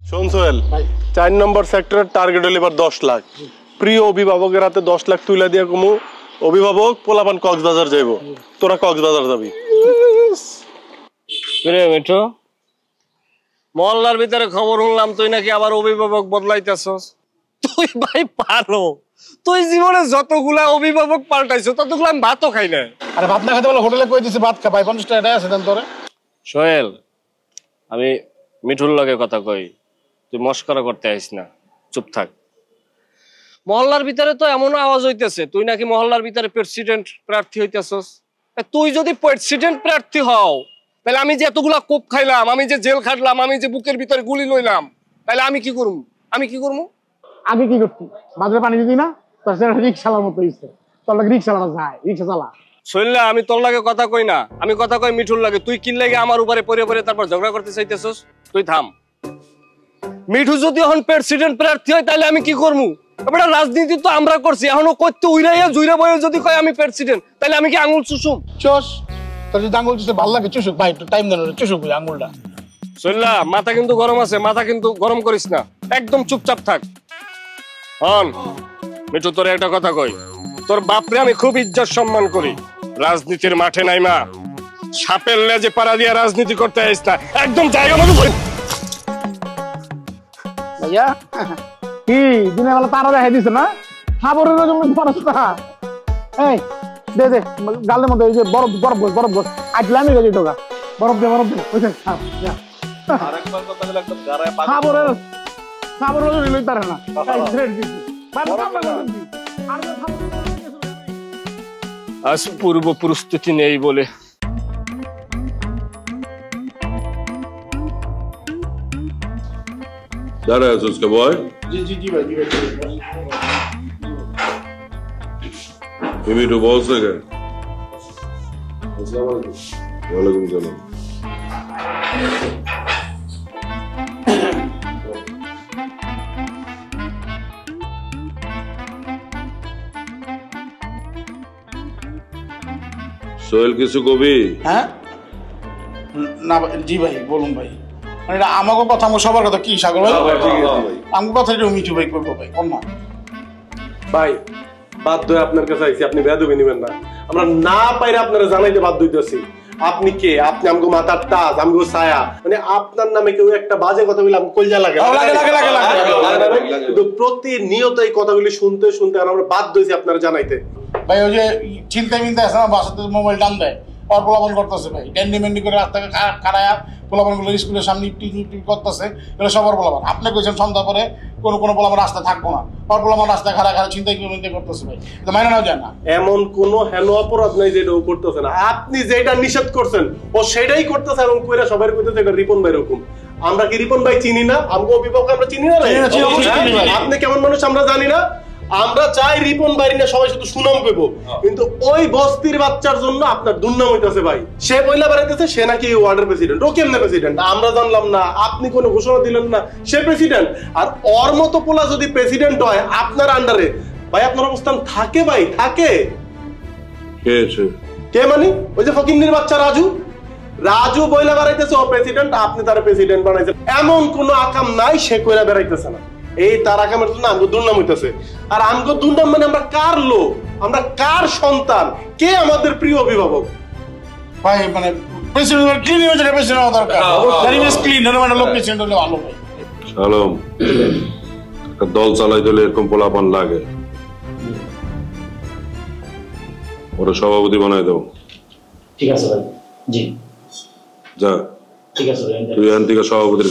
শোন সোহেল, 4 নম্বর সেক্টরের টার্গেট হলো এবার 10 লাখ। প্রিয় অভিভাবকের হাতে 10 লাখ তুলে দিয়ে কমু, অভিভাবক পোলাপান কক্সবাজার যাইব, তোরা কক্সবাজার যাবি। মিঠু, মহল্লার ভিতরে খবর শুনলাম তুই নাকি আবার অভিভাবক বদলাইতেছস। তুই ভাই পারো, তুই জীবনে যতগুলা অভিভাবক পাল্টাইছো ততগুলো আমি ভাতও খাই না। আরে ভাত না খেতে বলে হোটেলে কই দিছি ভাত খা ভাই, 50 টাকা আছে দেন তোরে। সোহেল, আমি মিঠুর লগে কথা কই, তুই মস্করা করতে আইস না, চুপ থাক। মহল্লার ভিতরে তো এমন আওয়াজ হইতেছে তুই নাকি মহল্লার ভিতরে প্রেসিডেন্ট প্রার্থী হইতেছস। তুই যদি প্রেসিডেন্ট প্রার্থী হও তাহলে আমি যে এতগুলা কোপ খাইলাম, আমি যে জেল খাটলাম, আমি যে বুকের ভিতরে গুলি লইলাম, তাহলে আমি কি করবো? আমি কি করবো? আগে কি করতি? বাজারে পানি দিতি না? তোর রিক্সালার মতো হইছে, তোর লাগে রিক্সা চালা যায়, রিক্সা চালা। শুনলা, আমি তোর লাগে কথা কই না, আমি কথা কই মিঠুর লাগে। তুই কি লাগে আমার উপরে পরে পরে তারপর ঝগড়া করতে চাইতেছস? তুই থাম। মিঠু যদি এখন প্রেসিডেন্ট প্রার্থী হয় তাহলে আমি কি করবো? এবার রাজনীতি তো আমরা করছি, এখনো করতে উইরাইয়া জুইরা বয়ে যদি কয় আমি প্রেসিডেন্ট, তাহলে আমি কি আঙুল চুষুম? চুষ, তোর যদি আঙুল চুষে ভালো লাগে চুষুক ভাই, একটু টাইম দেন, চুষুক ওই আঙুলটা। শুনলা, মাথা কিন্তু গরম আছে, মাথা কিন্তু গরম করিস না, একদম চুপচাপ থাক। হন মিঠু, তোর একটা কথা কই, তোর বাপরে আমি খুব ইজ্জত সম্মান করি, রাজনীতির মাঠে নাই মা, সাপের লেজে পাড়া দিয়া রাজনীতি করতে আইস না, একদম জায়গা মতো। ভাইয়া কি দিনের বেলা তারা দেখাই দিছে না, খাবারের জন্য পড়াশোনা। এই দে দে গালের মধ্যে, এই যে বরফ বরফ বরফ বরফ আজলামি গেছে টোকা, বরফ দে বরফ দে। ওইটা আরেকবার কথা বলে একদম গারায় পাগল, খাবারের খাবারের জন্য লই তারা না, এই থ্রেড দিছি আজ পূর্ব প্রস্তুতি নেই বলে। दारा है उसका बॉय। जी जी जी भाई, जी भाई। ये भी तो बॉस है क्या? अस्सलाम वालेकुम। वालेकुम सलाम। सोहेल किसी को भी? हाँ? ना जी भाई, बोलूं भाई। মানে আমাকে কথা, আমার সবার কথা কি সাগর ভাই? আমার কথা একটু মিঠু ভাই করবো ভাই, কোন না ভাই বাধ্য হয়ে আপনার কাছে আইছি, আপনি বেয়াদবি নিবেন না। আমরা না পাইরে আপনারা জানাইতে বাধ্য হইতেছি। আপনি কে? আপনি আমগো মাথার তাজ, আমগো ছায়া, মানে আপনার নামে কেউ একটা বাজে কথা বলে আমগো কলজা লাগে। কিন্তু প্রতিনিয়ত এই কথাগুলি শুনতে শুনতে আমরা বাধ্য হইছি আপনারা জানাইতে। ভাই ওই যে চিন্তা মিন্তা আছে না, বাসাতে মোবাইল টান দেয়, আর পোলাপান করতেছে ভাই, ড্যান্ডি মেন্ডি করে রাস্তাকে খাড়ায়া পোলাপান গুলো স্কুলের সামনে টিপ করতেছে, এগুলো সবার পোলাপান। আপনি কইছেন সন্ধ্যা পরে কোনো পোলাপান রাস্তায় থাকবো না, আর পোলাপান রাস্তায় খাড়া চিন্তা করতেছে ভাই, তো মাইনে নাও যায় না। এমন কোন হেন অপরাধ নাই যেটা ও করতেছে না। আপনি যেটা নিষেধ করছেন ও সেটাই করতেছে, এবং কইরা সবাই কইতেছে এটা রিপন ভাই এরকম। আমরা কি রিপন ভাই চিনি না? আমগো অভিভাবক আমরা চিনি না? আপনি কেমন মানুষ আমরা জানি না? আমরা চাই রিপন ভাই না সবাই শুধু সুনাম কইবো, কিন্তু ওই বস্তির বাচ্চার জন্য আপনার দুর্নাম হইতাছে ভাই। সে পয়লা বাড়াইতেছে সে নাকি ওয়ার্ডের প্রেসিডেন্ট। ও কেমনে প্রেসিডেন্ট আমরা জানলাম না, আপনি কোনো ঘোষণা দিলেন না, সে প্রেসিডেন্ট। আর ওর মতো পোলা যদি প্রেসিডেন্ট হয় আপনার আন্ডারে, ভাই আপনার অবস্থান থাকে? ভাই থাকে কে? মানে ওই যে ফকিন্নির বাচ্চা রাজু, রাজু বইলা বেড়াইতেছে ও প্রেসিডেন্ট, আপনি তার প্রেসিডেন্ট বানাইছেন। এমন কোন আকাম নাই সে কইরা বেড়াইতেছে না। এই তার আকামের জন্য আমগো দুর্নাম হইতেছে। আর আমগো দুর্নাম মানে আমরা কার লোক, আমরা কার সন্তান, কে আমাদের প্রিয় অভিভাবক? ভাই মানে প্রেসিডেন্ট ক্লিন হয়ে যাবে, প্রেসিডেন্ট দরকার, ভেরি মাচ ক্লিন হলে মানে লোক প্রেসিডেন্ট হলে ভালো ভাই। সালাম, একটা দল চালাই দিলে এরকম পোলাপান লাগে, ওরা সভাপতি বানাই দাও। ঠিক আছে ভাই। জি যা, ঠিক আছে ভাই, তুই এখান থেকে সভাপতির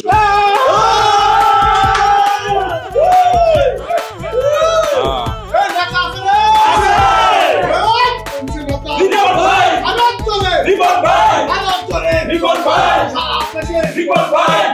রিপন ভাই